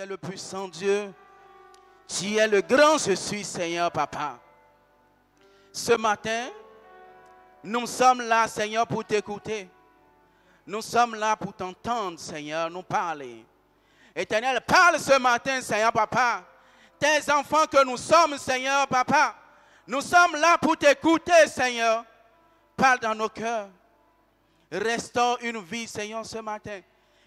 es le puissant Dieu. Tu es le grand je suis, Seigneur, Papa. Ce matin, nous sommes là, Seigneur, pour t'écouter. Nous sommes là pour t'entendre, Seigneur, nous parler. Éternel, parle ce matin, Seigneur, Papa. Tes enfants que nous sommes, Seigneur, Papa. Nous sommes là pour t'écouter, Seigneur. Parle dans nos cœurs. Restaure une vie, Seigneur, ce matin.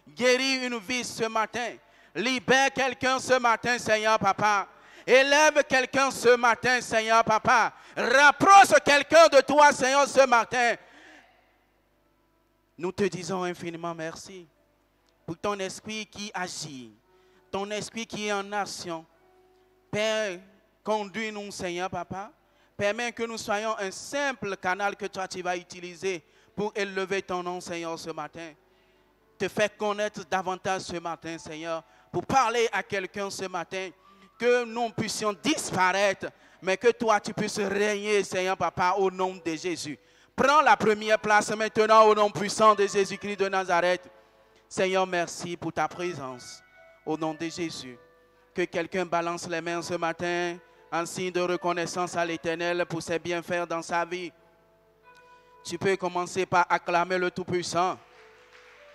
Guéris une vie ce matin. Libère quelqu'un ce matin, Seigneur, Papa. Élève quelqu'un ce matin, Seigneur, Papa. Rapproche quelqu'un de toi, Seigneur, ce matin. Nous te disons infiniment merci pour ton esprit qui agit, ton esprit qui est en action. Père, conduis-nous, Seigneur, Papa. Permets que nous soyons un simple canal que toi, tu vas utiliser pour élever ton nom, Seigneur, ce matin. Te faire connaître davantage ce matin, Seigneur, pour parler à quelqu'un ce matin, que nous puissions disparaître, mais que toi, tu puisses régner, Seigneur, Papa, au nom de Jésus. Prends la première place maintenant au nom puissant de Jésus-Christ de Nazareth. Seigneur, merci pour ta présence, au nom de Jésus. Que quelqu'un balance les mains ce matin en signe de reconnaissance à l'Éternel pour ses bienfaits dans sa vie. Tu peux commencer par acclamer le Tout-Puissant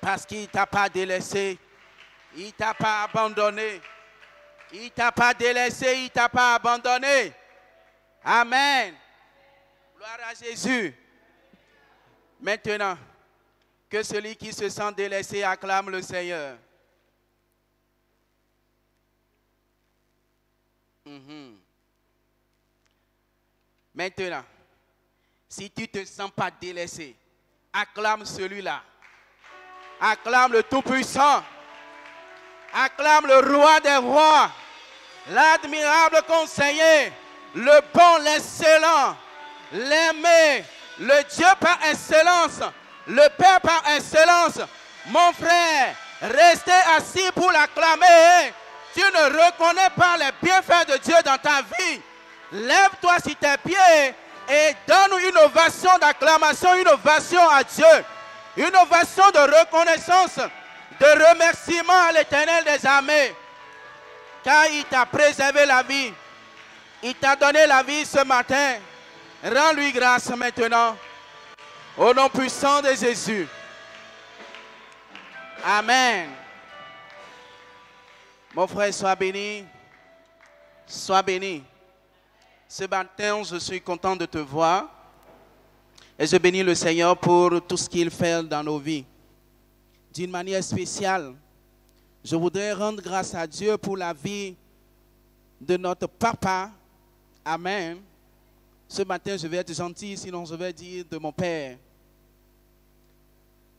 parce qu'il ne t'a pas délaissé, il ne t'a pas abandonné, il ne t'a pas délaissé, il ne t'a pas abandonné. Amen. Gloire à Jésus. Maintenant, que celui qui se sent délaissé acclame le Seigneur. Maintenant, si tu ne te sens pas délaissé, acclame celui-là. Acclame le Tout-Puissant. Acclame le Roi des Rois. L'admirable conseiller. Le bon, l'excellent. L'aimé. Le Dieu par excellence. Le Père par excellence. Mon frère, restez assis pour l'acclamer. Tu ne reconnais pas les bienfaits de Dieu dans ta vie. Lève-toi sur tes pieds et donne une ovation d'acclamation, une ovation à Dieu. Une ovation de reconnaissance, de remerciement à l'Éternel des armées. Car il t'a préservé la vie. Il t'a donné la vie ce matin. Rends-lui grâce maintenant. Au nom puissant de Jésus. Amen. Mon frère, sois béni. Sois béni. Ce matin, je suis content de te voir. Et je bénis le Seigneur pour tout ce qu'il fait dans nos vies. D'une manière spéciale, je voudrais rendre grâce à Dieu pour la vie de notre papa. Amen. Ce matin, je vais être gentil, sinon je vais dire de mon père.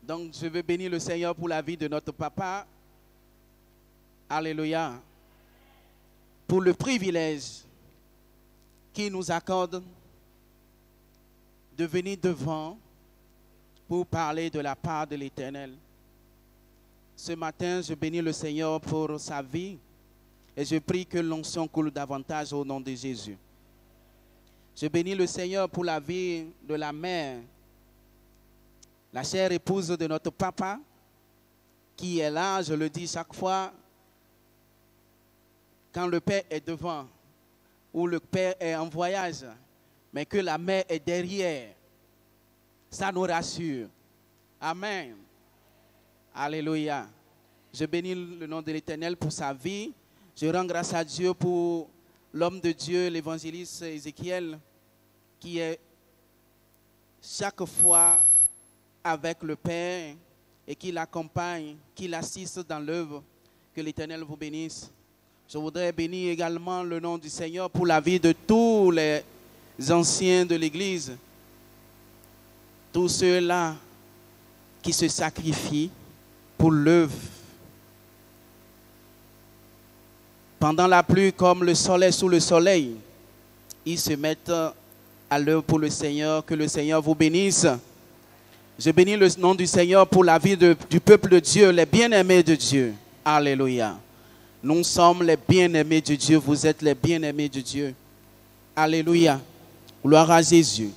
Donc, je veux bénir le Seigneur pour la vie de notre papa. Alléluia. Pour le privilège qu'il nous accorde de venir devant pour parler de la part de l'Éternel. Ce matin, je bénis le Seigneur pour sa vie et je prie que l'onction coule davantage au nom de Jésus. Je bénis le Seigneur pour la vie de la mère, la chère épouse de notre papa, qui est là, je le dis chaque fois, quand le père est devant ou le père est en voyage, mais que la mère est derrière. Ça nous rassure. Amen. Alléluia. Je bénis le nom de l'Éternel pour sa vie. Je rends grâce à Dieu pour l'homme de Dieu, l'évangéliste Ézéchiel, qui est chaque fois avec le Père et qui l'accompagne, qui l'assiste dans l'œuvre. Que l'Éternel vous bénisse. Je voudrais bénir également le nom du Seigneur pour la vie de tous les anciens de l'Église, tous ceux-là qui se sacrifient pour l'œuvre. Pendant la pluie, comme le soleil sous le soleil, ils se mettent à l'œuvre pour le Seigneur. Que le Seigneur vous bénisse. Je bénis le nom du Seigneur pour la vie du peuple de Dieu, les bien-aimés de Dieu. Alléluia. Nous sommes les bien-aimés de Dieu. Vous êtes les bien-aimés de Dieu. Alléluia. Gloire à Jésus.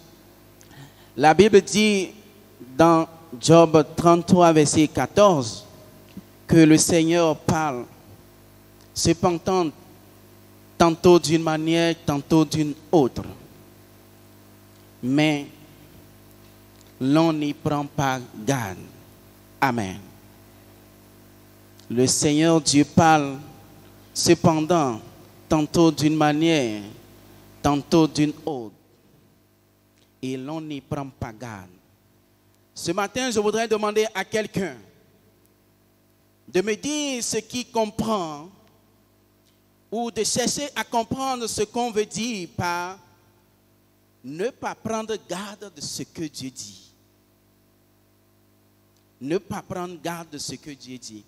La Bible dit dans Job 33, verset 14, que le Seigneur parle cependant, tantôt d'une manière, tantôt d'une autre. Mais l'on n'y prend pas garde. Amen. Le Seigneur Dieu parle, cependant, tantôt d'une manière, tantôt d'une autre. Et l'on n'y prend pas garde. Ce matin, je voudrais demander à quelqu'un de me dire ce qu'il comprend ou de chercher à comprendre ce qu'on veut dire par ne pas prendre garde de ce que Dieu dit. Ne pas prendre garde de ce que Dieu dit.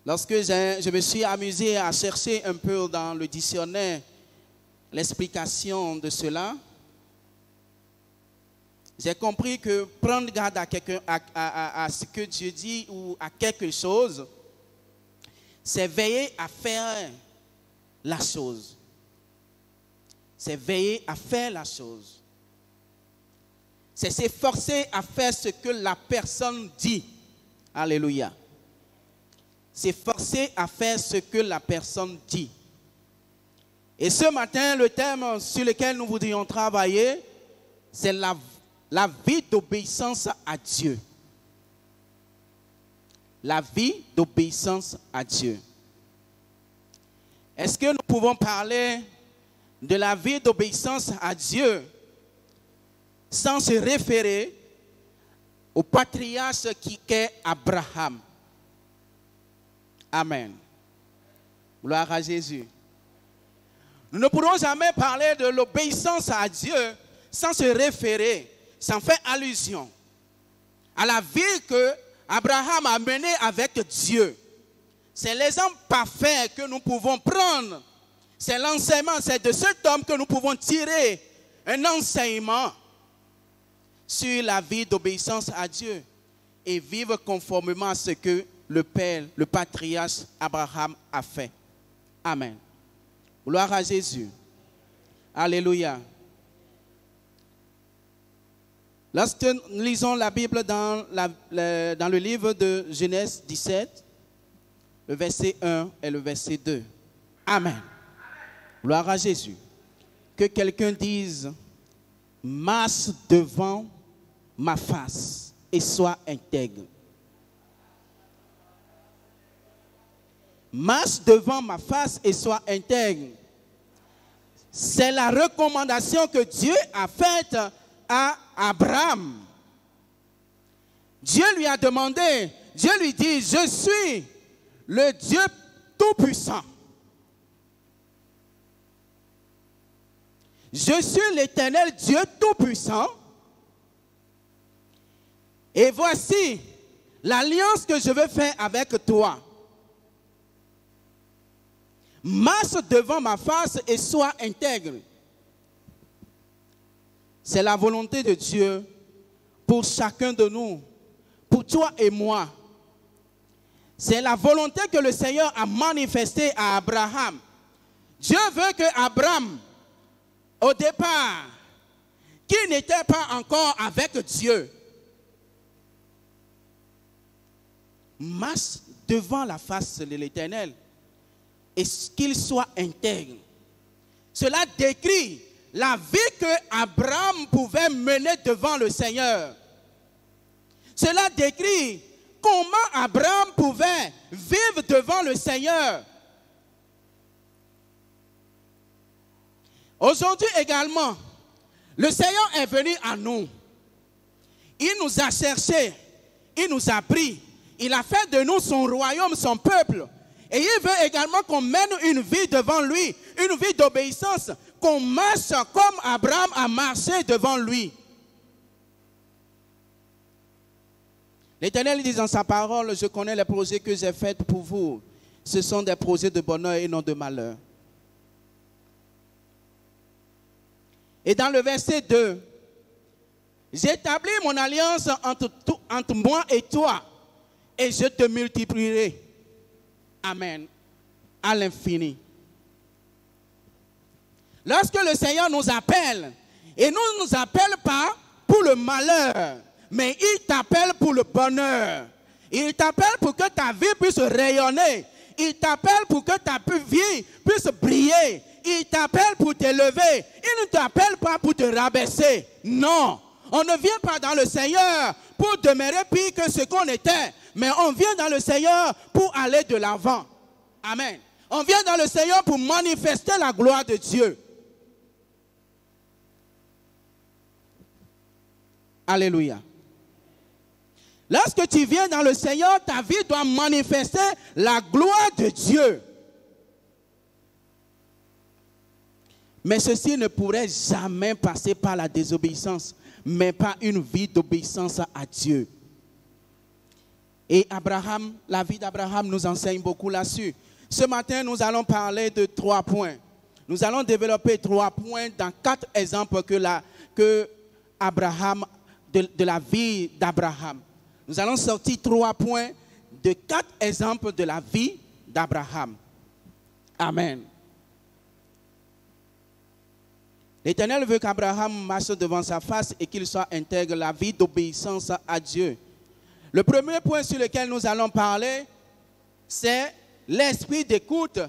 Lorsque je me suis amusé à chercher un peu dans le dictionnaire l'explication de cela, j'ai compris que prendre garde à ce que Dieu dit ou à quelque chose, c'est veiller à faire la chose. C'est veiller à faire la chose. C'est s'efforcer à faire ce que la personne dit. Alléluia. S'efforcer à faire ce que la personne dit. Et ce matin, le thème sur lequel nous voudrions travailler, c'est la vie d'obéissance à Dieu. La vie d'obéissance à Dieu. Est-ce que nous pouvons parler de la vie d'obéissance à Dieu sans se référer au patriarche qui est Abraham? Amen. Gloire à Jésus. Nous ne pourrons jamais parler de l'obéissance à Dieu sans se référer, sans faire allusion à la vie que Abraham a menée avec Dieu. C'est l'exemple parfait que nous pouvons prendre. C'est l'enseignement, c'est de cet homme que nous pouvons tirer un enseignement sur la vie d'obéissance à Dieu et vivre conformément à ce que le Père, le patriarche Abraham a fait. Amen. Gloire à Jésus. Alléluia. Lorsque nous lisons la Bible dans le livre de Genèse 17, le verset 1 et le verset 2. Amen. Gloire à Jésus. Que quelqu'un dise, marche devant ma face et sois intègre. Marche devant ma face et sois intègre. C'est la recommandation que Dieu a faite à Abraham. Dieu lui a demandé, Dieu lui dit, je suis le Dieu tout-puissant. Je suis l'Éternel Dieu tout-puissant. Et voici l'alliance que je veux faire avec toi. Marche devant ma face et sois intègre. C'est la volonté de Dieu pour chacun de nous, pour toi et moi. C'est la volonté que le Seigneur a manifestée à Abraham. Dieu veut que Abraham, au départ, qui n'était pas encore avec Dieu, marche devant la face de l'Éternel et qu'il soit intègre. Cela décrit la vie que Abraham pouvait mener devant le Seigneur. Cela décrit comment Abraham pouvait vivre devant le Seigneur. Aujourd'hui également, le Seigneur est venu à nous. Il nous a cherchés, il nous a pris, il a fait de nous son royaume, son peuple. Et il veut également qu'on mène une vie devant lui, une vie d'obéissance, qu'on marche comme Abraham a marché devant lui. L'Éternel dit dans sa parole, je connais les projets que j'ai faits pour vous. Ce sont des projets de bonheur et non de malheur. Et dans le verset 2, j'établis mon alliance entre moi et toi, et je te multiplierai. Amen. À l'infini. Lorsque le Seigneur nous appelle, et ne nous appelle pas pour le malheur, mais il t'appelle pour le bonheur. Il t'appelle pour que ta vie puisse rayonner. Il t'appelle pour que ta vie puisse briller. Il t'appelle pour t'élever. Il ne t'appelle pas pour te rabaisser. Non. On ne vient pas dans le Seigneur pour demeurer pire que ce qu'on était. Mais on vient dans le Seigneur pour aller de l'avant. Amen. On vient dans le Seigneur pour manifester la gloire de Dieu. Alléluia. Lorsque tu viens dans le Seigneur, ta vie doit manifester la gloire de Dieu. Mais ceci ne pourrait jamais passer par la désobéissance, mais par une vie d'obéissance à Dieu. Et Abraham, la vie d'Abraham nous enseigne beaucoup là-dessus. Ce matin, nous allons parler de 3 points. Nous allons développer 3 points dans 4 exemples que Abraham, de la vie d'Abraham. Nous allons sortir 3 points de 4 exemples de la vie d'Abraham. Amen. L'Éternel veut qu'Abraham marche devant sa face et qu'il soit intègre la vie d'obéissance à Dieu. Le premier point sur lequel nous allons parler, c'est l'esprit d'écoute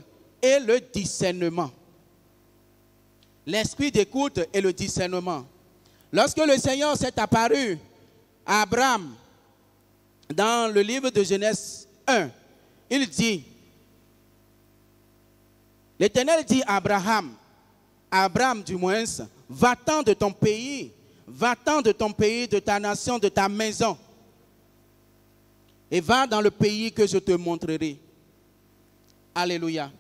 et le discernement. L'esprit d'écoute et le discernement. Lorsque le Seigneur s'est apparu à Abraham, dans le livre de Genèse 1, il dit, l'Éternel dit à Abraham du moins, va-t'en de ton pays, va-t'en de ton pays, de ta nation, de ta maison, et va dans le pays que je te montrerai. Alléluia.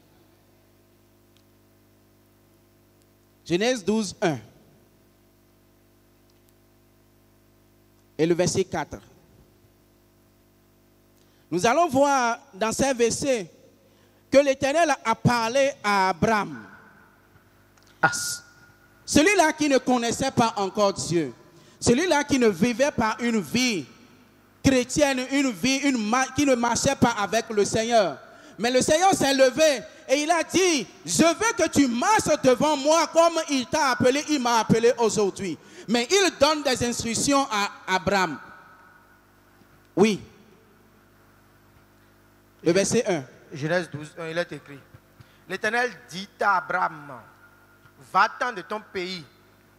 Genèse 12, 1. Et le verset 4. Nous allons voir dans ces versets que l'Éternel a parlé à Abraham. Celui-là qui ne connaissait pas encore Dieu. Celui-là qui ne vivait pas une vie chrétienne, une vie qui ne marchait pas avec le Seigneur. Mais le Seigneur s'est levé et il a dit, je veux que tu marches devant moi comme il t'a appelé, il m'a appelé aujourd'hui. Mais il donne des instructions à Abraham. Oui. Le verset 1. Genèse 12, 1, il est écrit. L'Éternel dit à Abraham, va-t'en de ton pays,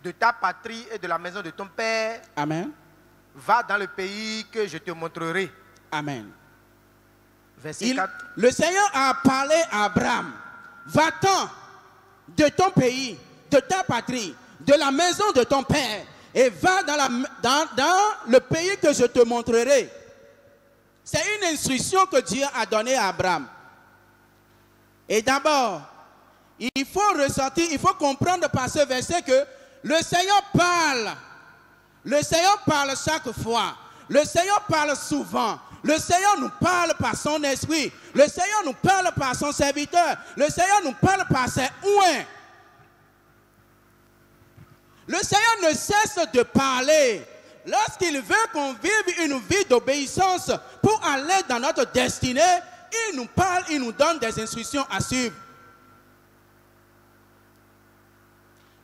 de ta patrie et de la maison de ton père. Amen. Va dans le pays que je te montrerai. Amen. Verset 4. Le Seigneur a parlé à Abraham. Va-t'en de ton pays, de ta patrie, de la maison de ton père et va dans le pays que je te montrerai. C'est une instruction que Dieu a donnée à Abraham. Et d'abord, il faut ressortir, il faut comprendre par ce verset que le Seigneur parle. Le Seigneur parle chaque fois. Le Seigneur parle souvent. Le Seigneur nous parle par son esprit. Le Seigneur nous parle par son serviteur. Le Seigneur nous parle par ses ouins. Le Seigneur ne cesse de parler. Lorsqu'il veut qu'on vive une vie d'obéissance pour aller dans notre destinée, il nous parle, il nous donne des instructions à suivre.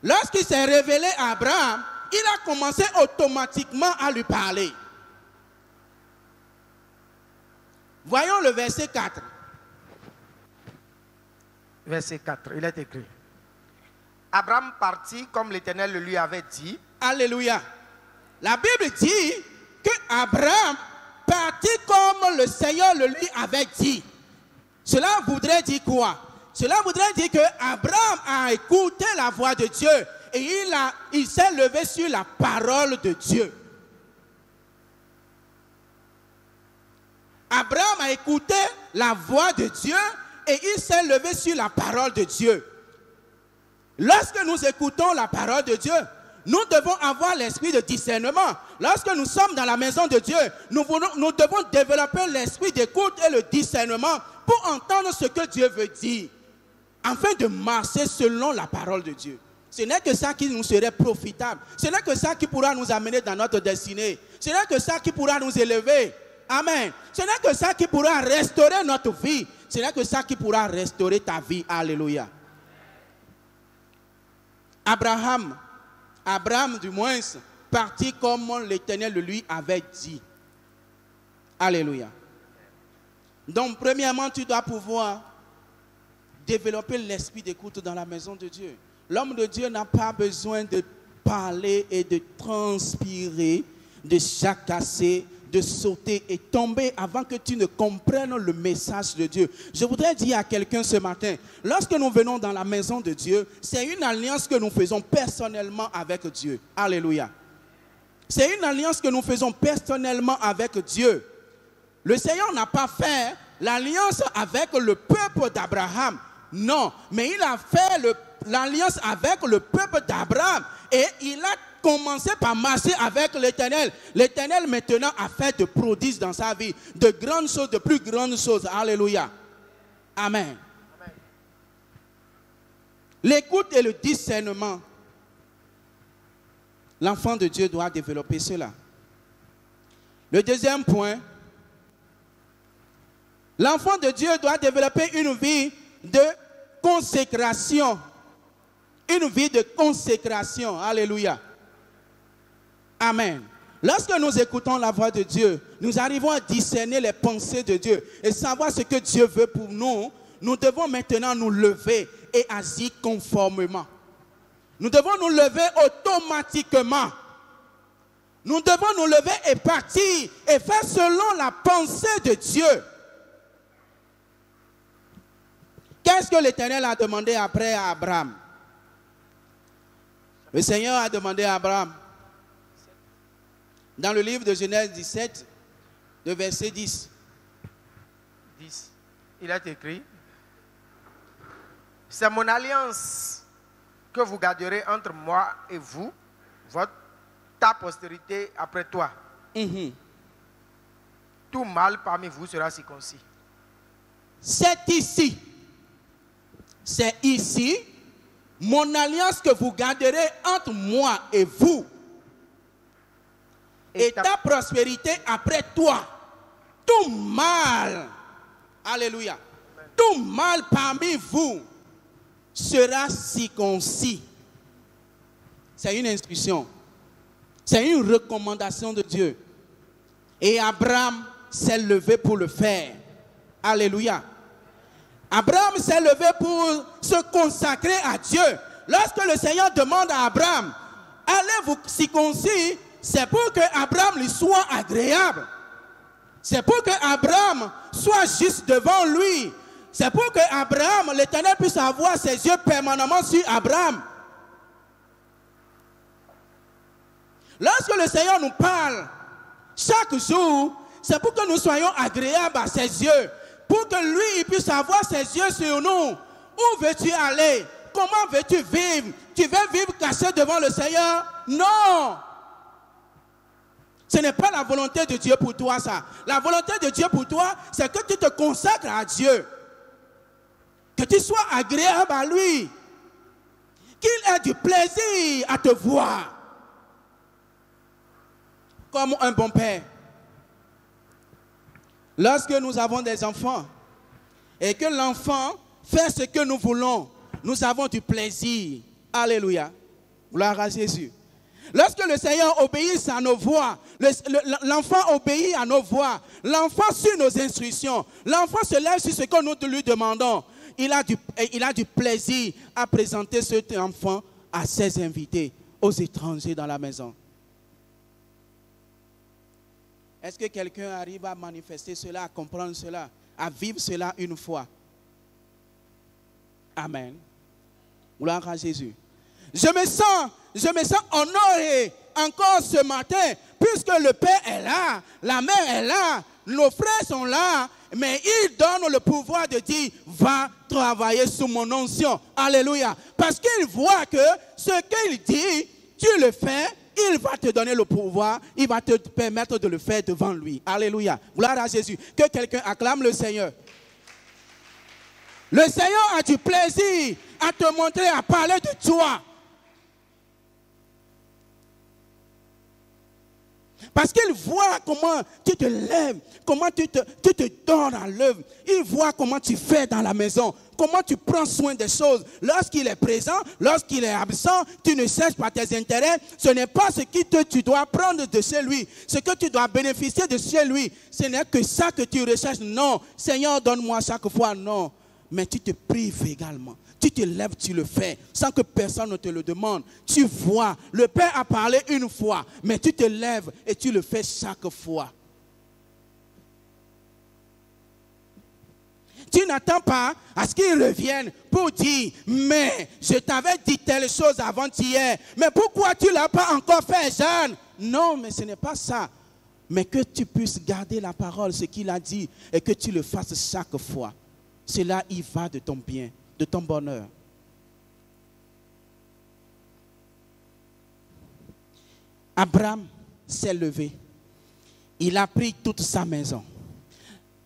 Lorsqu'il s'est révélé à Abraham, il a commencé automatiquement à lui parler. Voyons le verset 4. Verset 4, il est écrit. Abraham partit comme l'Éternel le lui avait dit. Alléluia. La Bible dit que Abraham partit comme le Seigneur le lui avait dit. Cela voudrait dire quoi? Cela voudrait dire que Abraham a écouté la voix de Dieu et il s'est levé sur la parole de Dieu. Abraham a écouté la voix de Dieu et il s'est levé sur la parole de Dieu. Lorsque nous écoutons la parole de Dieu, nous devons avoir l'esprit de discernement. Lorsque nous sommes dans la maison de Dieu, nous devons développer l'esprit d'écoute et le discernement pour entendre ce que Dieu veut dire, afin de marcher selon la parole de Dieu. Ce n'est que ça qui nous serait profitable. Ce n'est que ça qui pourra nous amener dans notre destinée. Ce n'est que ça qui pourra nous élever. Amen. Ce n'est que ça qui pourra restaurer notre vie. Ce n'est que ça qui pourra restaurer ta vie. Alléluia. Abraham du moins, partit comme l'Éternel lui avait dit. Alléluia. Donc, premièrement, tu dois pouvoir développer l'esprit d'écoute dans la maison de Dieu. L'homme de Dieu n'a pas besoin de parler et de transpirer, de jacasser, de sauter et tomber avant que tu ne comprennes le message de Dieu. Je voudrais dire à quelqu'un ce matin, lorsque nous venons dans la maison de Dieu, c'est une alliance que nous faisons personnellement avec Dieu. Alléluia. C'est une alliance que nous faisons personnellement avec Dieu. Le Seigneur n'a pas fait l'alliance avec le peuple d'Abraham. Non, mais il a fait l'alliance avec le peuple d'Abraham. Et il a commencé par marcher avec l'Éternel. L'Éternel maintenant a fait de prodiges dans sa vie. De grandes choses, de plus grandes choses. Alléluia. Amen. Amen. L'écoute et le discernement. L'enfant de Dieu doit développer cela. Le deuxième point. L'enfant de Dieu doit développer une vie de consécration. Une vie de consécration. Alléluia. Amen. Lorsque nous écoutons la voix de Dieu, nous arrivons à discerner les pensées de Dieu et savoir ce que Dieu veut pour nous. Nous devons maintenant nous lever et agir conformément. Nous devons nous lever automatiquement. Nous devons nous lever et partir et faire selon la pensée de Dieu. Qu'est-ce que l'Éternel a demandé après à Abraham? Le Seigneur a demandé à Abraham, dans le livre de Genèse 17, de verset 10. 10. Il a écrit, c'est mon alliance que vous garderez entre moi et vous, ta postérité après toi. Tout mâle parmi vous sera circoncis. C'est ici, mon alliance que vous garderez entre moi et vous. Et ta prospérité après toi. Tout mâle, alléluia, tout mâle parmi vous sera circoncis. C'est une instruction. C'est une recommandation de Dieu. Et Abraham s'est levé pour le faire. Alléluia. Abraham s'est levé pour se consacrer à Dieu. Lorsque le Seigneur demande à Abraham, allez vous circoncire, c'est pour que Abraham lui soit agréable. C'est pour que Abraham soit juste devant lui. C'est pour que Abraham, l'Éternel, puisse avoir ses yeux permanemment sur Abraham. Lorsque le Seigneur nous parle chaque jour, c'est pour que nous soyons agréables à ses yeux. Pour que lui, il puisse avoir ses yeux sur nous. Où veux-tu aller? Comment veux-tu vivre? Tu veux vivre caché devant le Seigneur? Non! Ce n'est pas la volonté de Dieu pour toi, ça. La volonté de Dieu pour toi, c'est que tu te consacres à Dieu. Que tu sois agréable à lui. Qu'il ait du plaisir à te voir. Comme un bon père. Lorsque nous avons des enfants et que l'enfant fait ce que nous voulons, nous avons du plaisir. Alléluia. Gloire à Jésus. Lorsque le Seigneur obéit à nos voix, l'enfant obéit à nos voix, l'enfant suit nos instructions, l'enfant se lève sur ce que nous lui demandons. Il a du plaisir à présenter cet enfant à ses invités, aux étrangers dans la maison. Est-ce que quelqu'un arrive à manifester cela, à comprendre cela, à vivre cela une fois? Amen. Gloire à Jésus. Je me sens honoré encore ce matin, puisque le Père est là, la Mère est là, nos frères sont là, mais il donne le pouvoir de dire, va travailler sous mon onction. Alléluia. Parce qu'il voit que ce qu'il dit, tu le fais, il va te donner le pouvoir, il va te permettre de le faire devant lui. Alléluia. Gloire à Jésus. Que quelqu'un acclame le Seigneur. Le Seigneur a du plaisir à te montrer, à parler de toi. Parce qu'il voit comment tu te lèves, comment tu te donnes à l'œuvre. Il voit comment tu fais dans la maison, comment tu prends soin des choses. Lorsqu'il est présent, lorsqu'il est absent, tu ne cherches pas tes intérêts. Ce n'est pas ce que tu dois prendre de chez lui, ce que tu dois bénéficier de chez lui. Ce n'est que ça que tu recherches. Non, Seigneur, donne-moi chaque fois. Non, mais tu te prives également. Tu te lèves, tu le fais, sans que personne ne te le demande. Tu vois, le Père a parlé une fois, mais tu te lèves et tu le fais chaque fois. Tu n'attends pas à ce qu'il revienne pour dire, mais je t'avais dit telle chose avant-hier, mais pourquoi tu ne l'as pas encore fait, Jeanne? Non, mais ce n'est pas ça. Mais que tu puisses garder la parole, ce qu'il a dit, et que tu le fasses chaque fois. Cela y va de ton bien, de ton bonheur. Abraham s'est levé. Il a pris toute sa maison.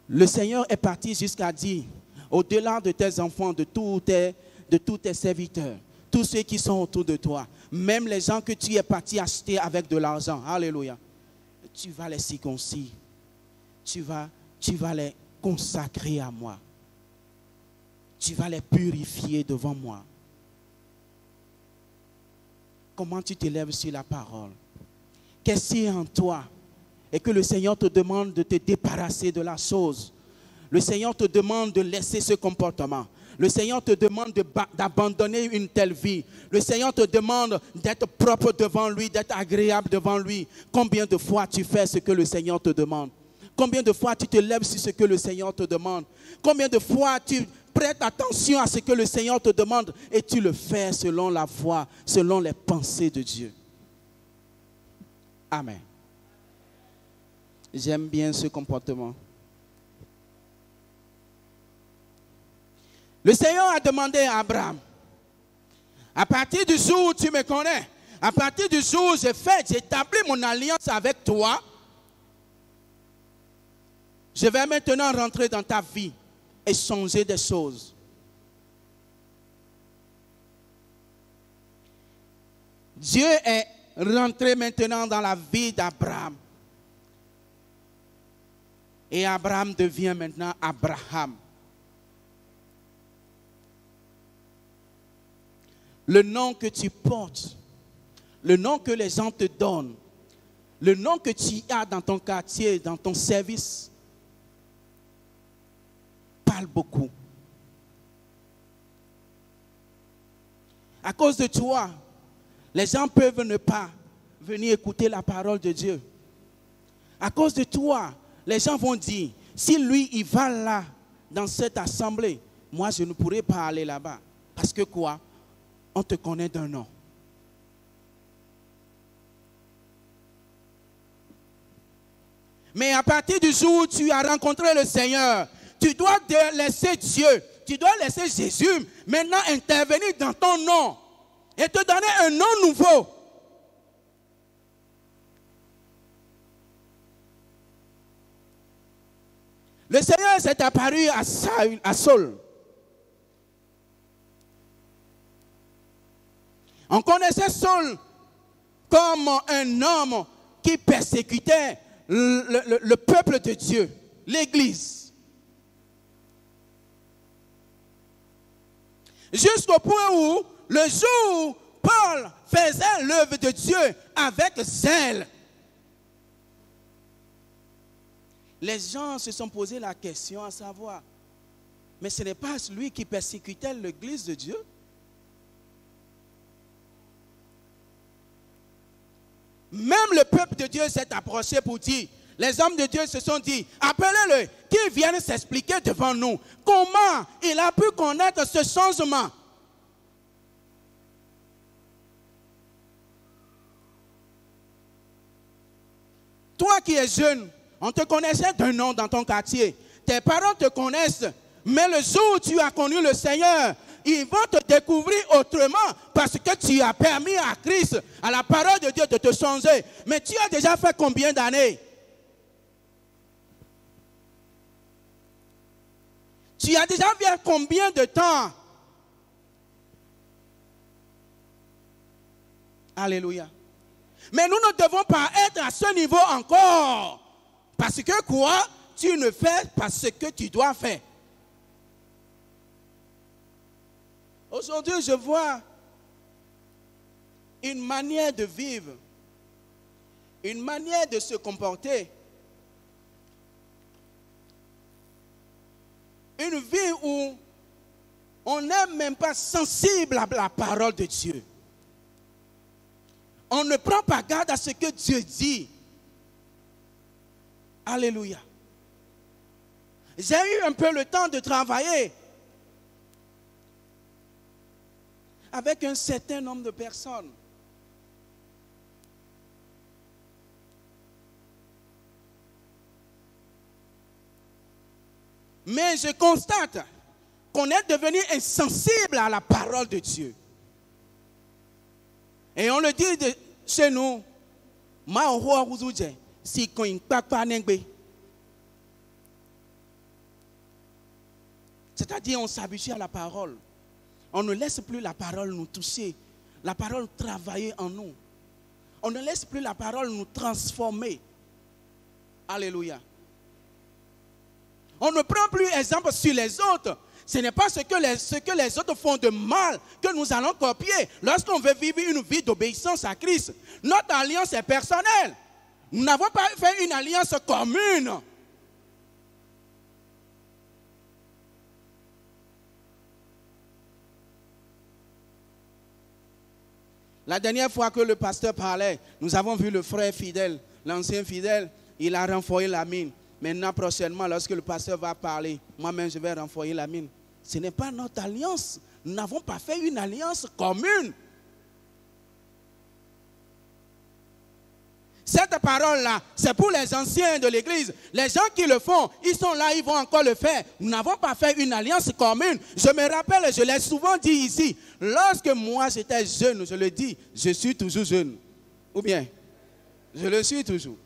Le Seigneur est parti jusqu'à dire, au-delà de tes enfants, de tous tes serviteurs, tous ceux qui sont autour de toi, même les gens que tu es parti acheter avec de l'argent, alléluia, tu vas les circoncire, tu vas les consacrer à moi. Tu vas les purifier devant moi. Comment tu te lèves sur la parole? Qu'est-ce qui est en toi? Et que le Seigneur te demande de te débarrasser de la chose. Le Seigneur te demande de laisser ce comportement. Le Seigneur te demande d'abandonner une telle vie. Le Seigneur te demande d'être propre devant lui, d'être agréable devant lui. Combien de fois tu fais ce que le Seigneur te demande? Combien de fois tu te lèves sur ce que le Seigneur te demande? Combien de fois tu prêtes attention à ce que le Seigneur te demande et tu le fais selon la foi, selon les pensées de Dieu? Amen. J'aime bien ce comportement. Le Seigneur a demandé à Abraham, à partir du jour où tu me connais, à partir du jour où j'établis mon alliance avec toi, je vais maintenant rentrer dans ta vie et changer des choses. Dieu est rentré maintenant dans la vie d'Abraham. Et Abraham devient maintenant Abraham. Le nom que tu portes, le nom que les gens te donnent, le nom que tu as dans ton quartier, dans ton service, parle beaucoup. À cause de toi, les gens peuvent ne pas venir écouter la parole de Dieu. À cause de toi, les gens vont dire, si lui, il va là, dans cette assemblée, moi, je ne pourrai pas aller là-bas. Parce que quoi? On te connaît d'un nom. Mais à partir du jour où tu as rencontré le Seigneur, tu dois laisser Dieu, tu dois laisser Jésus maintenant intervenir dans ton nom et te donner un nom nouveau. Le Seigneur s'est apparu à Saul. On connaissait Saul comme un homme qui persécutait le peuple de Dieu, l'Église. Jusqu'au point où, le jour où Paul faisait l'œuvre de Dieu avec zèle, les gens se sont posé la question à savoir, mais ce n'est pas lui qui persécutait l'Église de Dieu? Même le peuple de Dieu s'est approché pour dire, les hommes de Dieu se sont dit, appelez-le, qu'il vienne s'expliquer devant nous. Comment il a pu connaître ce changement? Toi qui es jeune, on te connaissait d'un nom dans ton quartier. Tes parents te connaissent, mais le jour où tu as connu le Seigneur, ils vont te découvrir autrement parce que tu as permis à Christ, à la parole de Dieu de te changer. Mais tu as déjà fait combien d'années? Tu as déjà fait combien de temps? Alléluia. Mais nous ne devons pas être à ce niveau encore. Parce que quoi? Tu ne fais pas ce que tu dois faire. Aujourd'hui, je vois une manière de vivre, une manière de se comporter, une vie où on n'est même pas sensible à la parole de Dieu. On ne prend pas garde à ce que Dieu dit. Alléluia. J'ai eu un peu le temps de travailler avec un certain nombre de personnes. Mais je constate qu'on est devenu insensible à la parole de Dieu. Et on le dit chez nous, c'est-à-dire on s'habitue à la parole. On ne laisse plus la parole nous toucher, la parole travailler en nous. On ne laisse plus la parole nous transformer. Alléluia. On ne prend plus exemple sur les autres. Ce n'est pas ce que les autres font de mal que nous allons copier. Lorsqu'on veut vivre une vie d'obéissance à Christ, notre alliance est personnelle. Nous n'avons pas fait une alliance commune. La dernière fois que le pasteur parlait, nous avons vu le frère fidèle, l'ancien fidèle, il a renfloué la mine. Maintenant, prochainement, lorsque le pasteur va parler, moi-même, je vais renflouer la mine. Ce n'est pas notre alliance. Nous n'avons pas fait une alliance commune. Cette parole-là, c'est pour les anciens de l'église. Les gens qui le font, ils sont là, ils vont encore le faire. Nous n'avons pas fait une alliance commune. Je me rappelle, je l'ai souvent dit ici, lorsque moi j'étais jeune, je le dis, je suis toujours jeune. Ou bien, je le suis toujours.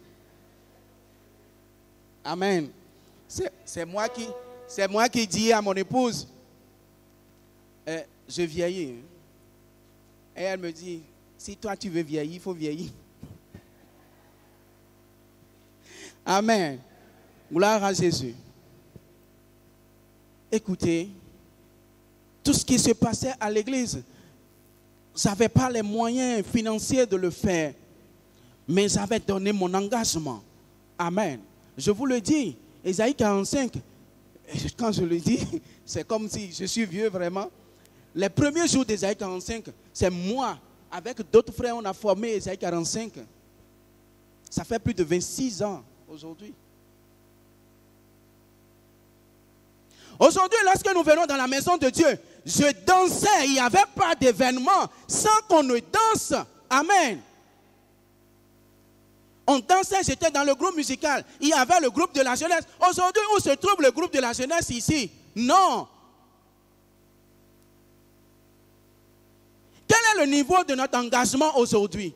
Amen. C'est moi qui dis à mon épouse, je vieillis. Et elle me dit, si toi tu veux vieillir, il faut vieillir. Amen. Gloire à Jésus. Écoutez, tout ce qui se passait à l'église, je n'avais pas les moyens financiers de le faire, mais j'avais donné mon engagement. Amen. Je vous le dis, Ésaïe 45, quand je le dis, c'est comme si je suis vieux vraiment. Les premiers jours d'Ésaïe 45, c'est moi, avec d'autres frères, on a formé Ésaïe 45. Ça fait plus de 26 ans aujourd'hui. Aujourd'hui, lorsque nous venons dans la maison de Dieu, je dansais, il n'y avait pas d'événement sans qu'on ne danse. Amen. On dansait, j'étais dans le groupe musical. Il y avait le groupe de la jeunesse. Aujourd'hui, où se trouve le groupe de la jeunesse ici? Non. Quel est le niveau de notre engagement aujourd'hui?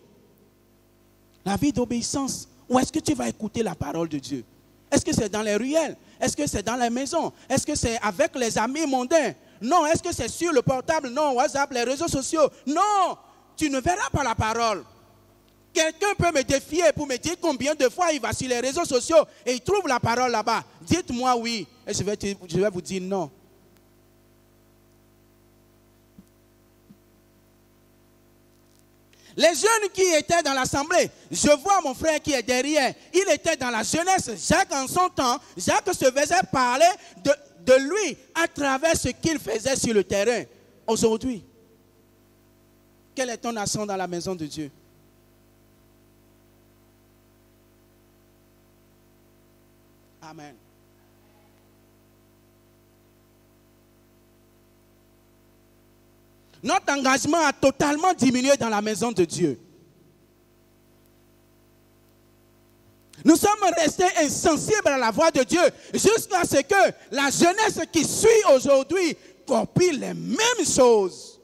La vie d'obéissance. Où est-ce que tu vas écouter la parole de Dieu? Est-ce que c'est dans les ruelles? Est-ce que c'est dans les maisons? Est-ce que c'est avec les amis mondains? Non. Est-ce que c'est sur le portable? Non. WhatsApp, les réseaux sociaux? Non. Tu ne verras pas la parole. Quelqu'un peut me défier pour me dire combien de fois il va sur les réseaux sociaux et il trouve la parole là-bas. Dites-moi oui. Et je vais vous dire non. Les jeunes qui étaient dans l'assemblée, je vois mon frère qui est derrière, il était dans la jeunesse. Jacques, en son temps, Jacques se faisait parler de lui à travers ce qu'il faisait sur le terrain. Aujourd'hui, quelle est ton action dans la maison de Dieu? Amen. Notre engagement a totalement diminué dans la maison de Dieu. Nous sommes restés insensibles à la voix de Dieu jusqu'à ce que la jeunesse qui suit aujourd'hui copie les mêmes choses.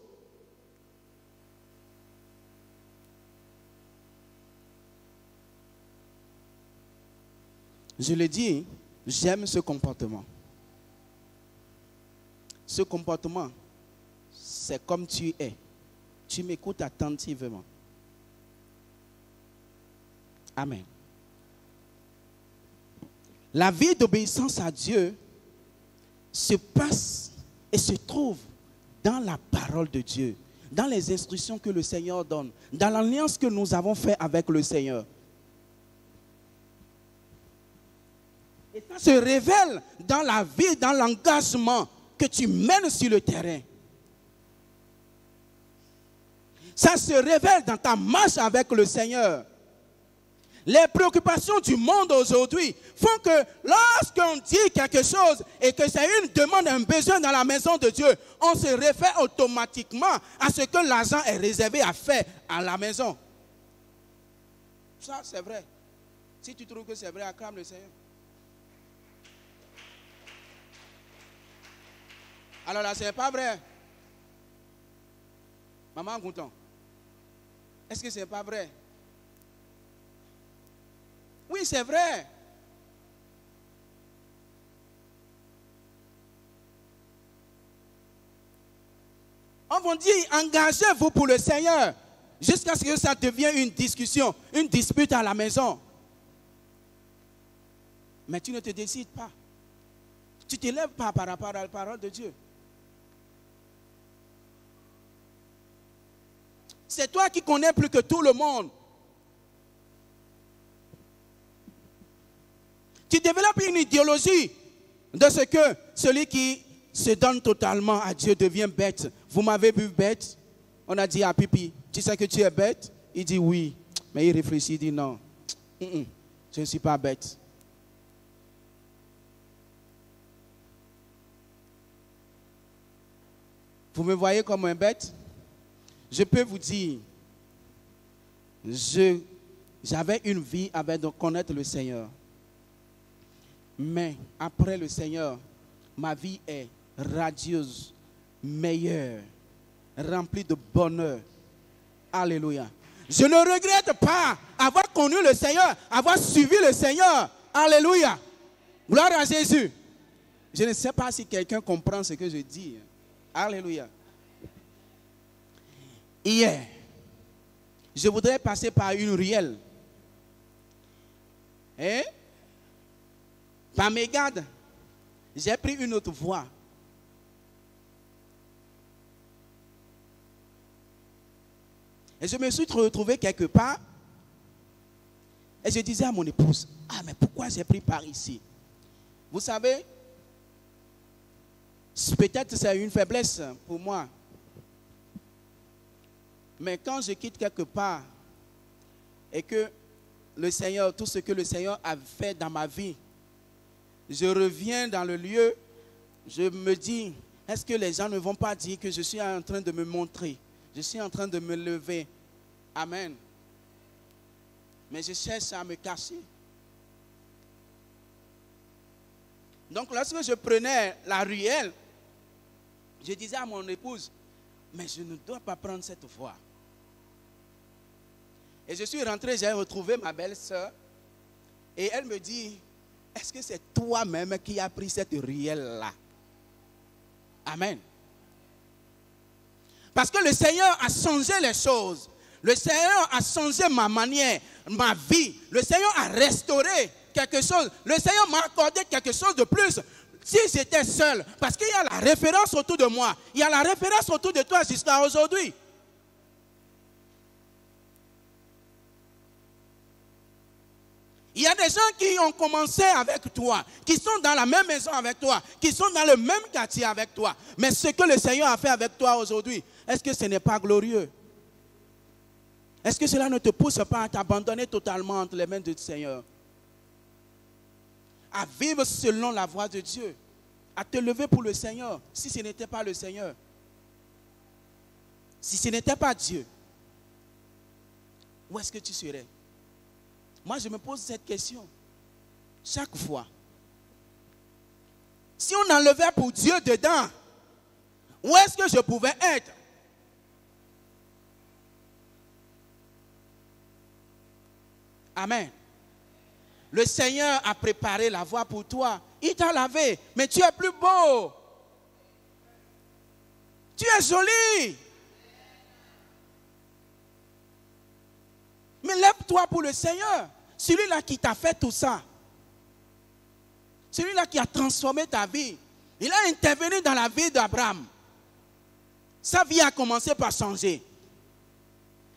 Je le dis, j'aime ce comportement. Ce comportement, c'est comme tu es. Tu m'écoutes attentivement. Amen. La vie d'obéissance à Dieu se passe et se trouve dans la parole de Dieu, dans les instructions que le Seigneur donne, dans l'alliance que nous avons faite avec le Seigneur. Et ça se révèle dans la vie, dans l'engagement que tu mènes sur le terrain. Ça se révèle dans ta marche avec le Seigneur. Les préoccupations du monde aujourd'hui font que lorsqu'on dit quelque chose et que c'est une demande, un besoin dans la maison de Dieu, on se réfère automatiquement à ce que l'argent est réservé à faire à la maison. Ça, c'est vrai. Si tu trouves que c'est vrai, acclame le Seigneur. Alors là, ce n'est pas vrai. Maman Gouton, est-ce que ce n'est pas vrai? Oui, c'est vrai. On va dire, engagez-vous pour le Seigneur jusqu'à ce que ça devienne une discussion, une dispute à la maison. Mais tu ne te décides pas. Tu ne t'élèves pas par rapport à la parole de Dieu. C'est toi qui connais plus que tout le monde. Tu développes une idéologie de ce que celui qui se donne totalement à Dieu devient bête. Vous m'avez vu bête? On a dit à Pipi, tu sais que tu es bête? Il dit oui. Mais il réfléchit, il dit non. Je ne suis pas bête. Vous me voyez comme un bête? Je peux vous dire, j'avais une vie avec de connaître le Seigneur. Mais après le Seigneur, ma vie est radieuse, meilleure, remplie de bonheur. Alléluia. Je ne regrette pas avoir connu le Seigneur, avoir suivi le Seigneur. Alléluia. Gloire à Jésus. Je ne sais pas si quelqu'un comprend ce que je dis. Alléluia. Hier, je voudrais passer par une ruelle. Par mégarde, j'ai pris une autre voie. Et je me suis retrouvé quelque part. Et je disais à mon épouse, ah mais pourquoi j'ai pris par ici? Vous savez, peut-être c'est une faiblesse pour moi. Mais quand je quitte quelque part et que le Seigneur, tout ce que le Seigneur a fait dans ma vie, je reviens dans le lieu, je me dis, est-ce que les gens ne vont pas dire que je suis en train de me montrer? Je suis en train de me lever. Amen. Mais je cherche à me cacher. Donc lorsque je prenais la ruelle, je disais à mon épouse, mais je ne dois pas prendre cette voie. Et je suis rentré, j'ai retrouvé ma belle-sœur. Et elle me dit, est-ce que c'est toi-même qui as pris cette ruelle-là? Amen. Parce que le Seigneur a changé les choses. Le Seigneur a changé ma manière, ma vie. Le Seigneur a restauré quelque chose. Le Seigneur m'a accordé quelque chose de plus. Si j'étais seul, parce qu'il y a la référence autour de moi, il y a la référence autour de toi jusqu'à aujourd'hui. Il y a des gens qui ont commencé avec toi, qui sont dans la même maison avec toi, qui sont dans le même quartier avec toi. Mais ce que le Seigneur a fait avec toi aujourd'hui, est-ce que ce n'est pas glorieux? Est-ce que cela ne te pousse pas à t'abandonner totalement entre les mains du Seigneur? À vivre selon la voie de Dieu, à te lever pour le Seigneur, si ce n'était pas le Seigneur. Si ce n'était pas Dieu, où est-ce que tu serais? Moi, je me pose cette question chaque fois. Si on enlevait pour Dieu dedans, où est-ce que je pouvais être? Amen. Le Seigneur a préparé la voie pour toi. Il t'a lavé, mais tu es plus beau. Tu es joli. Mais lève-toi pour le Seigneur. celui-là qui t'a fait tout ça, celui-là qui a transformé ta vie, il a intervenu dans la vie d'Abraham. Sa vie a commencé par changer.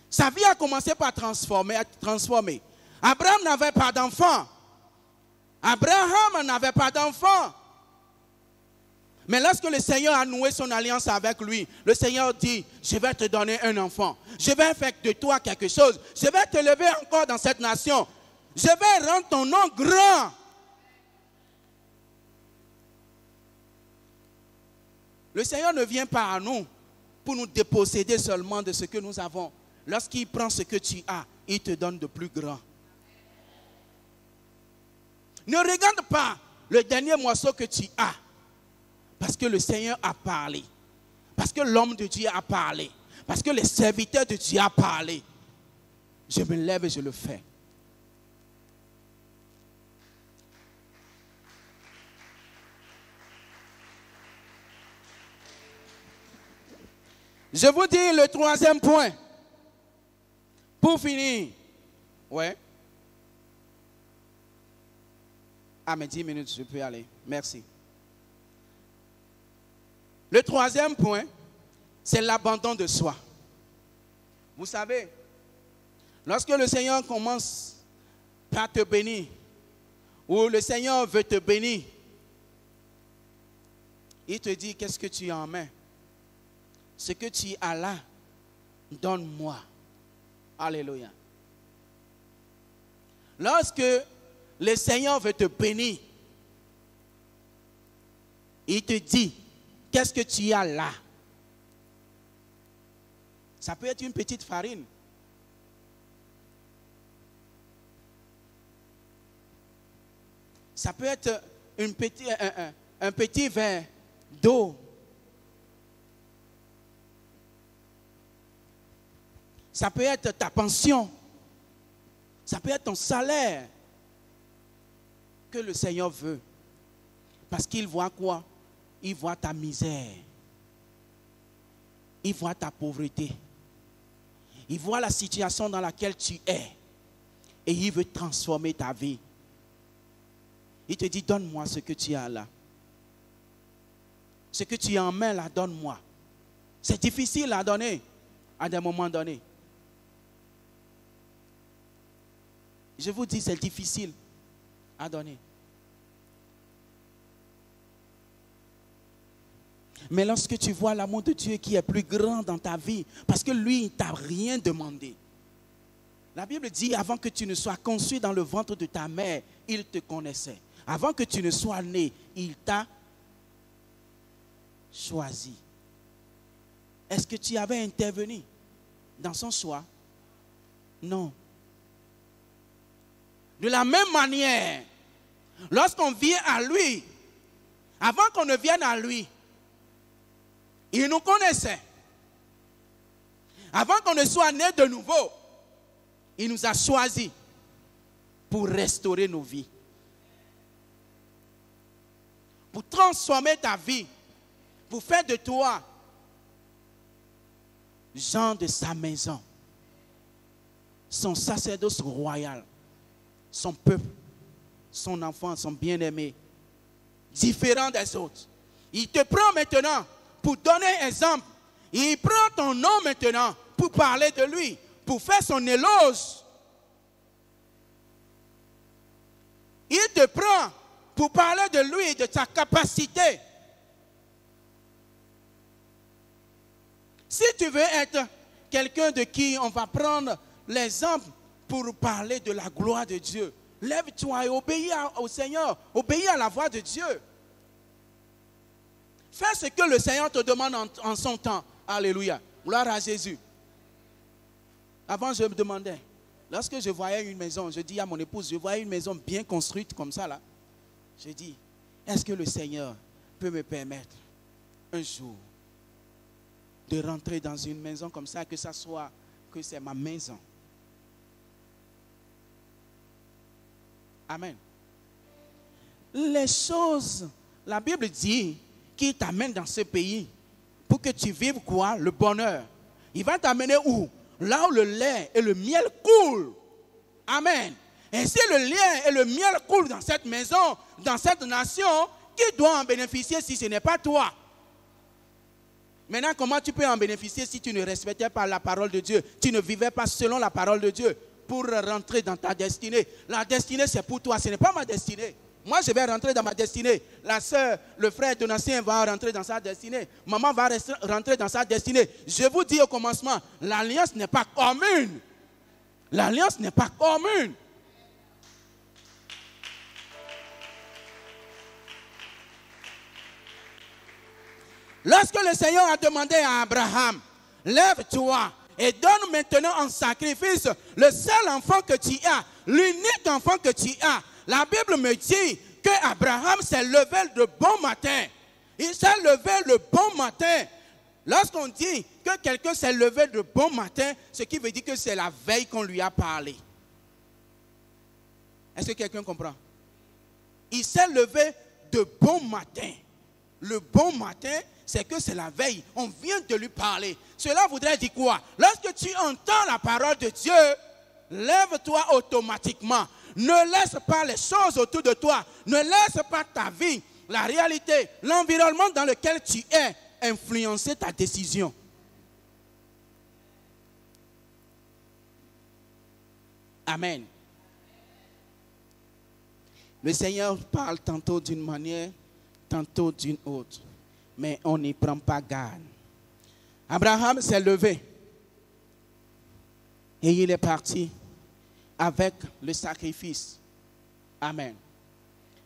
Sa vie a commencé par transformer. Abraham n'avait pas d'enfant. Abraham n'avait pas d'enfant. Mais lorsque le Seigneur a noué son alliance avec lui, le Seigneur dit, je vais te donner un enfant. Je vais faire de toi quelque chose. Je vais te lever encore dans cette nation. Je vais rendre ton nom grand. Le Seigneur ne vient pas à nous pour nous déposséder seulement de ce que nous avons. Lorsqu'il prend ce que tu as, il te donne de plus grand. Ne regarde pas le dernier morceau que tu as. Parce que le Seigneur a parlé. Parce que l'homme de Dieu a parlé. Parce que les serviteurs de Dieu a parlé. Je me lève et je le fais. Je vous dis le troisième point. Pour finir. Ouais. Ah, mais 10 minutes, je peux y aller. Merci. Le troisième point, c'est l'abandon de soi. Vous savez, lorsque le Seigneur commence par te bénir, ou le Seigneur veut te bénir, il te dit, qu'est-ce que tu as en main? Ce que tu as là, donne-moi. Alléluia. Lorsque le Seigneur veut te bénir, il te dit, qu'est-ce que tu as là? Ça peut être une petite farine. Ça peut être un petit verre d'eau. Ça peut être ta pension. Ça peut être ton salaire que le Seigneur veut. Parce qu'il voit quoi? Il voit ta misère. Il voit ta pauvreté. Il voit la situation dans laquelle tu es. Et il veut transformer ta vie. Il te dit, donne-moi ce que tu as là. Ce que tu as en main là, donne-moi. C'est difficile à donner à des moments donnés. Je vous dis, c'est difficile à donner. Mais lorsque tu vois l'amour de Dieu qui est plus grand dans ta vie, parce que lui, il ne t'a rien demandé. La Bible dit, avant que tu ne sois conçu dans le ventre de ta mère, il te connaissait. Avant que tu ne sois né, il t'a choisi. Est-ce que tu avais intervenu dans son choix? Non. De la même manière, lorsqu'on vient à lui, avant qu'on ne vienne à lui, il nous connaissait. Avant qu'on ne soit né de nouveau, il nous a choisis pour restaurer nos vies. Pour transformer ta vie. Pour faire de toi Jean de sa maison. Son sacerdoce royal. Son peuple. Son enfant, son bien-aimé. Différent des autres. Il te prend maintenant pour donner exemple. Il prend ton nom maintenant pour parler de lui, pour faire son éloge. Il te prend pour parler de lui, de sa capacité. Si tu veux être quelqu'un de qui on va prendre l'exemple pour parler de la gloire de Dieu, lève-toi et obéis au Seigneur, obéis à la voix de Dieu. Fais ce que le Seigneur te demande en son temps. Alléluia. Gloire à Jésus. Avant, je me demandais, lorsque je voyais une maison, je dis à mon épouse, je voyais une maison bien construite comme ça là. Je dis, est-ce que le Seigneur peut me permettre un jour de rentrer dans une maison comme ça, que c'est ma maison. Amen. Les choses, la Bible dit, qui t'amène dans ce pays pour que tu vives quoi? Le bonheur. Il va t'amener où? Là où le lait et le miel coulent. Amen. Ainsi, le lien et le miel coulent dans cette maison, dans cette nation. Qui doit en bénéficier si ce n'est pas toi? Maintenant, comment tu peux en bénéficier si tu ne respectais pas la parole de Dieu? Tu ne vivais pas selon la parole de Dieu pour rentrer dans ta destinée. La destinée, c'est pour toi, ce n'est pas ma destinée. Moi, je vais rentrer dans ma destinée. La soeur, le frère Donatien va rentrer dans sa destinée. Maman va rentrer dans sa destinée. Je vous dis au commencement, l'alliance n'est pas commune. L'alliance n'est pas commune. Lorsque le Seigneur a demandé à Abraham, lève-toi et donne maintenant en sacrifice le seul enfant que tu as, l'unique enfant que tu as. La Bible me dit que Abraham s'est levé le bon matin. Il s'est levé le bon matin. Lorsqu'on dit que quelqu'un s'est levé le bon matin, ce qui veut dire que c'est la veille qu'on lui a parlé. Est-ce que quelqu'un comprend? Il s'est levé de bon matin. Le bon matin, c'est que c'est la veille. On vient de lui parler. Cela voudrait dire quoi? Lorsque tu entends la parole de Dieu, lève-toi automatiquement. Ne laisse pas les choses autour de toi. Ne laisse pas ta vie, la réalité, l'environnement dans lequel tu es influencer ta décision. Amen. Le Seigneur parle tantôt d'une manière, tantôt d'une autre. Mais on n'y prend pas garde. Abraham s'est levé et il est parti avec le sacrifice. Amen.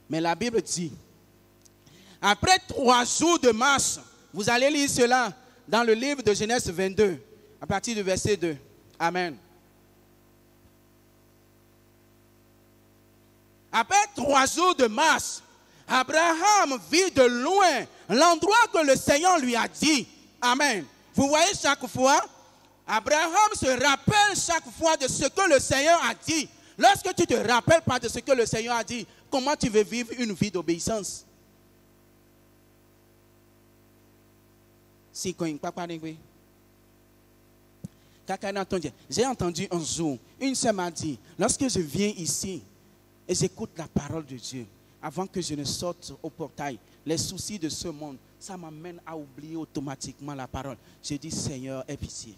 Mais la Bible dit, après 3 jours de marche, vous allez lire cela dans le livre de Genèse 22, à partir du verset 2. Amen. Après 3 jours de marche, Abraham vit de loin l'endroit que le Seigneur lui a dit. Amen. Vous voyez chaque fois, Abraham se rappelle chaque fois de ce que le Seigneur a dit. Lorsque tu ne te rappelles pas de ce que le Seigneur a dit, comment tu veux vivre une vie d'obéissance? J'ai entendu un jour, une sœur m'a dit, lorsque je viens ici et j'écoute la parole de Dieu, avant que je ne sorte au portail, les soucis de ce monde, ça m'amène à oublier automatiquement la parole. Je dis, Seigneur, aie pitié.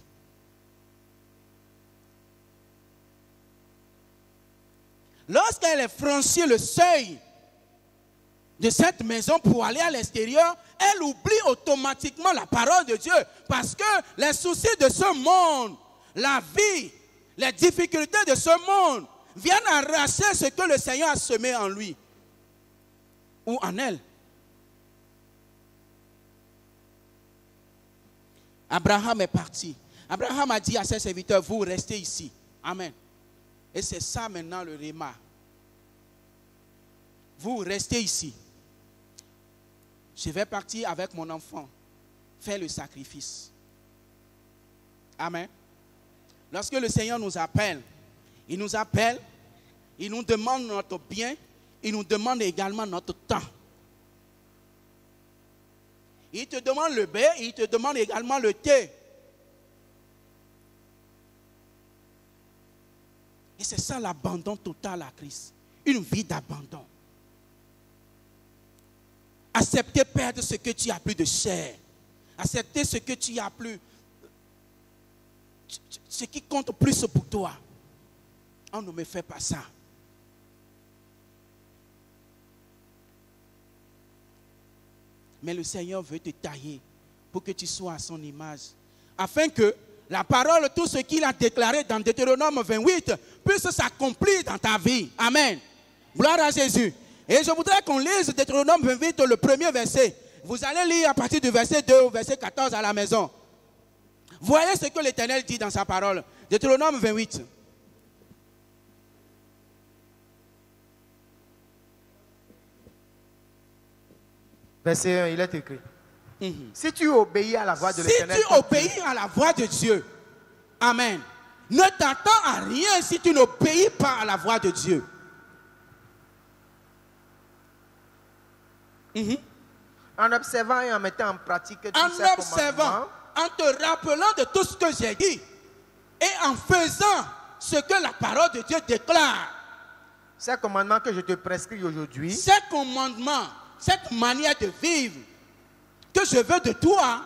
Lorsqu'elle a franchi le seuil de cette maison pour aller à l'extérieur, elle oublie automatiquement la parole de Dieu. Parce que les soucis de ce monde, la vie, les difficultés de ce monde viennent arracher ce que le Seigneur a semé en lui ou en elle. Abraham est parti. Abraham a dit à ses serviteurs, vous restez ici. Amen. Et c'est ça maintenant le réma. Vous restez ici. Je vais partir avec mon enfant, faire le sacrifice. Amen. Lorsque le Seigneur nous appelle, il nous demande notre bien, il nous demande également notre temps. Il te demande le bain, il te demande également le thé. Et c'est ça l'abandon total à Christ. Une vie d'abandon. Accepter perdre ce que tu as plus de chair. Accepter ce que tu as plus. Ce qui compte plus pour toi. On ne me fait pas ça. Mais le Seigneur veut te tailler pour que tu sois à son image. Afin que la parole, tout ce qu'il a déclaré dans Deutéronome 28, puisse s'accomplir dans ta vie. Amen. Gloire à Jésus. Et je voudrais qu'on lise Deutéronome 28, le premier verset. Vous allez lire à partir du verset 2 au verset 14 à la maison. Voyez ce que l'Éternel dit dans sa parole. Deutéronome 28. Verset 1, il est écrit. Si tu obéis à la voix de l'Éternel. Si tu obéis à la voix de Dieu. Amen. Ne t'attends à rien si tu n'obéis pas à la voix de Dieu. En observant et en mettant en pratique tous ces commandements. En te rappelant de tout ce que j'ai dit. Et en faisant ce que la parole de Dieu déclare. ces commandements que je te prescris aujourd'hui, ces commandements, cette manière de vivre que je veux de toi,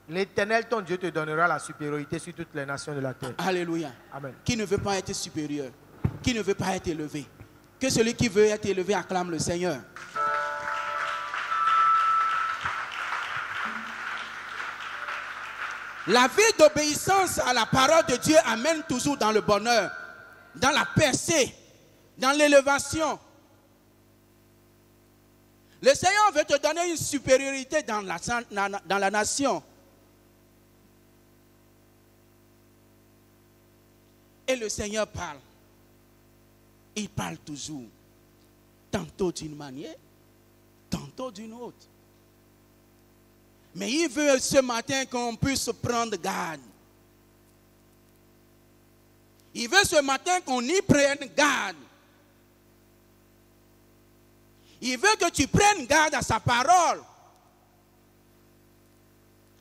l'Éternel, ton Dieu, te donnera la supériorité sur toutes les nations de la terre. alléluia, Amen. qui ne veut pas être supérieur, qui ne veut pas être élevé, que celui qui veut être élevé acclame le Seigneur. La vie d'obéissance à la parole de Dieu amène toujours dans le bonheur, dans la percée, dans l'élévation. Le Seigneur veut te donner une supériorité dans la nation. Et le Seigneur parle. Il parle toujours. Tantôt d'une manière, tantôt d'une autre. Mais il veut ce matin qu'on puisse prendre garde. Il veut ce matin qu'on y prenne garde. Il veut que tu prennes garde à sa parole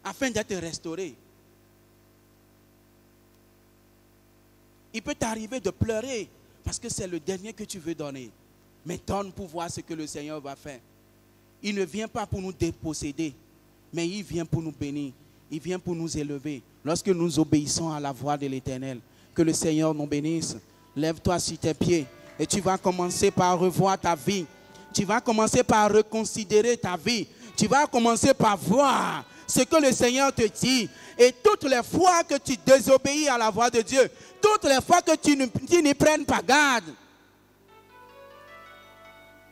afin d'être restauré. Il peut t'arriver de pleurer parce que c'est le dernier que tu veux donner. Mais donne pour voir ce que le Seigneur va faire. Il ne vient pas pour nous déposséder, mais il vient pour nous bénir. Il vient pour nous élever. Lorsque nous obéissons à la voix de l'Éternel, que le Seigneur nous bénisse. Lève-toi sur tes pieds et tu vas commencer par revoir ta vie. Tu vas commencer par reconsidérer ta vie. Tu vas commencer par voir ce que le Seigneur te dit. Et toutes les fois que tu désobéis à la voix de Dieu, toutes les fois que tu n'y prennes pas garde,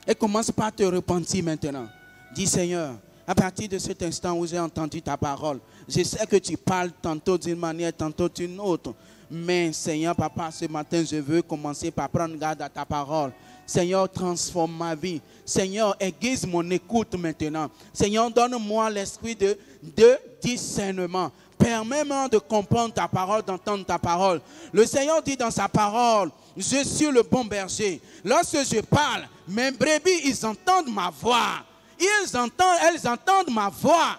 et commence par te repentir maintenant. Dis Seigneur, à partir de cet instant où j'ai entendu ta parole, je sais que tu parles tantôt d'une manière, tantôt d'une autre. Mais Seigneur, Papa, ce matin, je veux commencer par prendre garde à ta parole. Seigneur, transforme ma vie. Seigneur, aiguise mon écoute maintenant. Seigneur, donne-moi l'esprit de discernement. Permets-moi de comprendre ta parole, d'entendre ta parole. Le Seigneur dit dans sa parole, je suis le bon berger. Lorsque je parle, mes brebis, ils entendent ma voix. Elles entendent ma voix.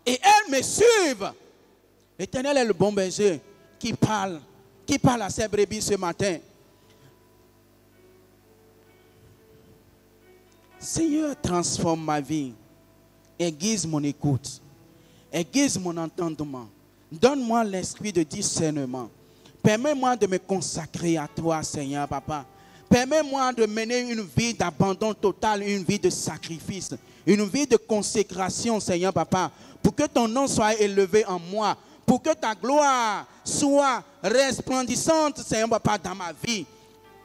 Et elles me suivent. L'Éternel est le bon berger qui parle à ses brebis ce matin. Seigneur, transforme ma vie. Aiguise mon écoute. Aiguise mon entendement. Donne-moi l'esprit de discernement. Permets-moi de me consacrer à toi, Seigneur, Papa. Permets-moi de mener une vie d'abandon total, une vie de sacrifice, une vie de consécration, Seigneur, Papa, pour que ton nom soit élevé en moi, pour que ta gloire soit resplendissante, Seigneur, Papa, dans ma vie,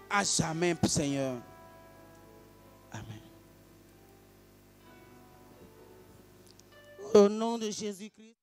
à jamais, Seigneur. Amen. Au nom de Jésus-Christ.